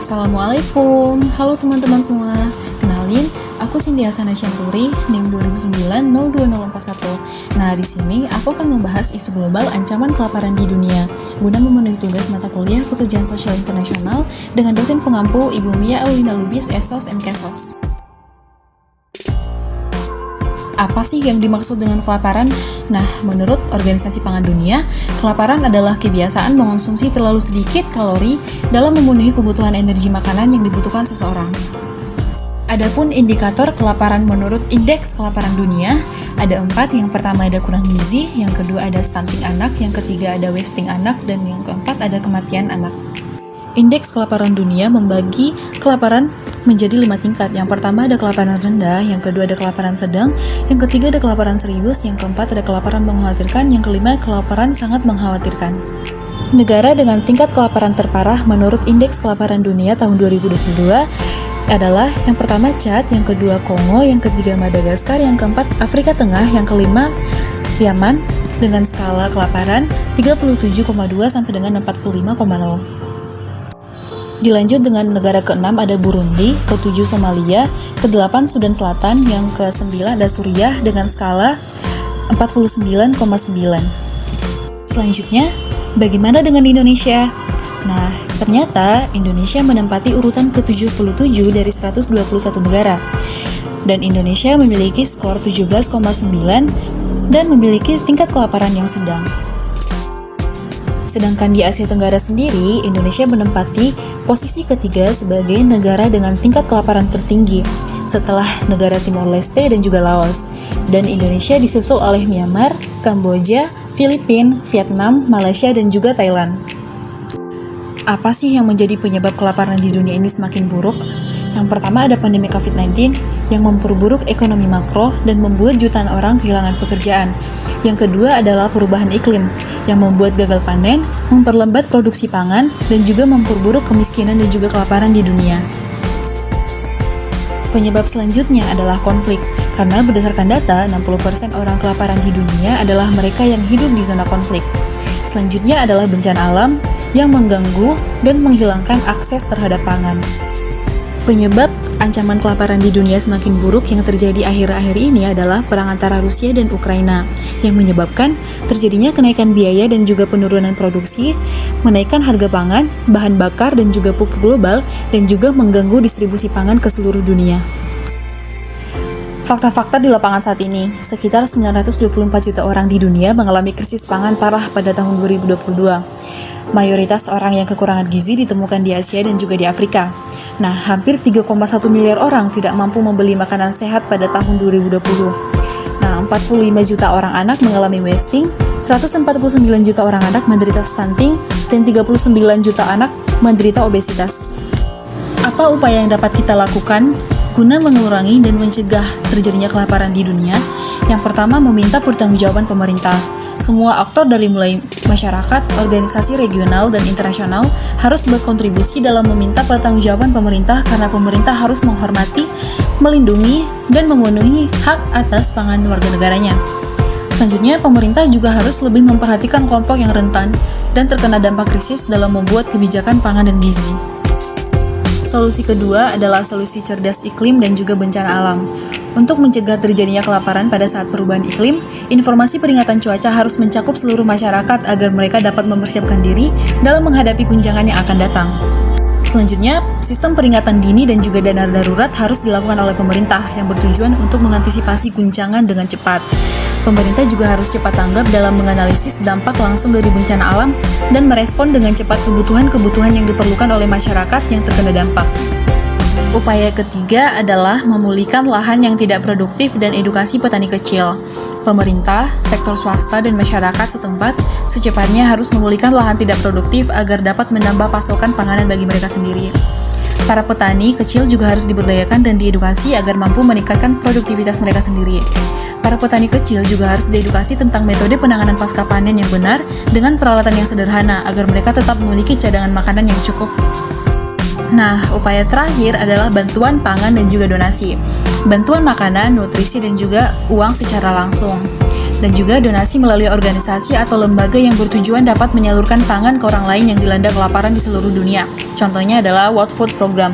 Assalamualaikum, halo teman-teman semua. Kenalin, aku Cindy Hasana Syanturi, NIM 2009-02041. Nah, di sini aku akan membahas isu global ancaman kelaparan di dunia guna memenuhi tugas mata kuliah Pekerjaan Sosial Internasional dengan dosen pengampu Ibu Mia Aulina Lubis, Esos MKesos. Apa sih yang dimaksud dengan kelaparan? Nah, menurut Organisasi Pangan Dunia, kelaparan adalah kebiasaan mengonsumsi terlalu sedikit kalori dalam memenuhi kebutuhan energi makanan yang dibutuhkan seseorang. Adapun indikator kelaparan menurut Indeks Kelaparan Dunia, ada 4. Yang pertama ada kurang gizi, yang kedua ada stunting anak, yang ketiga ada wasting anak, dan yang keempat ada kematian anak. Indeks Kelaparan Dunia membagi kelaparan menjadi 5 tingkat. Yang pertama ada kelaparan rendah, yang kedua ada kelaparan sedang, yang ketiga ada kelaparan serius, yang keempat ada kelaparan mengkhawatirkan, yang kelima kelaparan sangat mengkhawatirkan. Negara dengan tingkat kelaparan terparah menurut Indeks Kelaparan Dunia tahun 2022 adalah yang pertama Chad, yang kedua Kongo, yang ketiga Madagaskar, yang keempat Afrika Tengah, yang kelima Yaman dengan skala kelaparan 37,2 sampai dengan 45,0. Dilanjut dengan negara ke-6 ada Burundi, ke-7 Somalia, ke-8 Sudan Selatan, yang ke-9 ada Suriah dengan skala 49,9. Selanjutnya, bagaimana dengan Indonesia? Nah, ternyata Indonesia menempati urutan ke-77 dari 121 negara. Dan Indonesia memiliki skor 17,9 dan memiliki tingkat kelaparan yang sedang. Sedangkan di Asia Tenggara sendiri, Indonesia menempati posisi ketiga sebagai negara dengan tingkat kelaparan tertinggi setelah negara Timor Leste dan juga Laos. Dan Indonesia disusul oleh Myanmar, Kamboja, Filipina, Vietnam, Malaysia, dan juga Thailand. Apa sih yang menjadi penyebab kelaparan di dunia ini semakin buruk? Yang pertama ada pandemi COVID-19 yang memperburuk ekonomi makro dan membuat jutaan orang kehilangan pekerjaan. Yang kedua adalah perubahan iklim yang membuat gagal panen, memperlambat produksi pangan, dan juga memperburuk kemiskinan dan juga kelaparan di dunia. Penyebab selanjutnya adalah konflik, karena berdasarkan data, 60% orang kelaparan di dunia adalah mereka yang hidup di zona konflik. Selanjutnya adalah bencana alam yang mengganggu dan menghilangkan akses terhadap pangan. Penyebab ancaman kelaparan di dunia semakin buruk yang terjadi akhir-akhir ini adalah perang antara Rusia dan Ukraina yang menyebabkan terjadinya kenaikan biaya dan juga penurunan produksi, menaikkan harga pangan, bahan bakar, dan juga pupuk global, dan juga mengganggu distribusi pangan ke seluruh dunia. Fakta-fakta di lapangan saat ini, sekitar 924 juta orang di dunia mengalami krisis pangan parah pada tahun 2022. Mayoritas orang yang kekurangan gizi ditemukan di Asia dan juga di Afrika. Nah, hampir 3,1 miliar orang tidak mampu membeli makanan sehat pada tahun 2020. Nah, 45 juta orang anak mengalami wasting, 149 juta orang anak menderita stunting, dan 39 juta anak menderita obesitas. Apa upaya yang dapat kita lakukan guna mengurangi dan mencegah terjadinya kelaparan di dunia? Yang pertama, meminta pertanggungjawaban pemerintah. Semua aktor dari mulai masyarakat, organisasi regional, dan internasional harus berkontribusi dalam meminta pertanggungjawaban pemerintah karena pemerintah harus menghormati, melindungi, dan memenuhi hak atas pangan warga negaranya. Selanjutnya, pemerintah juga harus lebih memperhatikan kelompok yang rentan dan terkena dampak krisis dalam membuat kebijakan pangan dan gizi. Solusi kedua adalah solusi cerdas iklim dan juga bencana alam. Untuk mencegah terjadinya kelaparan pada saat perubahan iklim, informasi peringatan cuaca harus mencakup seluruh masyarakat agar mereka dapat mempersiapkan diri dalam menghadapi guncangan yang akan datang. Selanjutnya, sistem peringatan dini dan juga dana darurat harus dilakukan oleh pemerintah yang bertujuan untuk mengantisipasi guncangan dengan cepat. Pemerintah juga harus cepat tanggap dalam menganalisis dampak langsung dari bencana alam dan merespon dengan cepat kebutuhan-kebutuhan yang diperlukan oleh masyarakat yang terkena dampak. Upaya ketiga adalah memulihkan lahan yang tidak produktif dan edukasi petani kecil. Pemerintah, sektor swasta, dan masyarakat setempat secepatnya harus memulihkan lahan tidak produktif agar dapat menambah pasokan panganan bagi mereka sendiri. Para petani kecil juga harus diberdayakan dan diedukasi agar mampu meningkatkan produktivitas mereka sendiri. Para petani kecil juga harus diedukasi tentang metode penanganan pasca panen yang benar dengan peralatan yang sederhana agar mereka tetap memiliki cadangan makanan yang cukup. Nah, upaya terakhir adalah bantuan pangan dan juga donasi. Bantuan makanan, nutrisi, dan juga uang secara langsung. dan juga donasi melalui organisasi atau lembaga yang bertujuan dapat menyalurkan pangan ke orang lain yang dilanda kelaparan di seluruh dunia. Contohnya adalah World Food Program.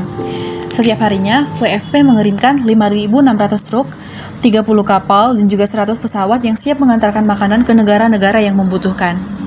Setiap harinya, WFP mengirimkan 5.600 truk, 30 kapal, dan juga 100 pesawat yang siap mengantarkan makanan ke negara-negara yang membutuhkan.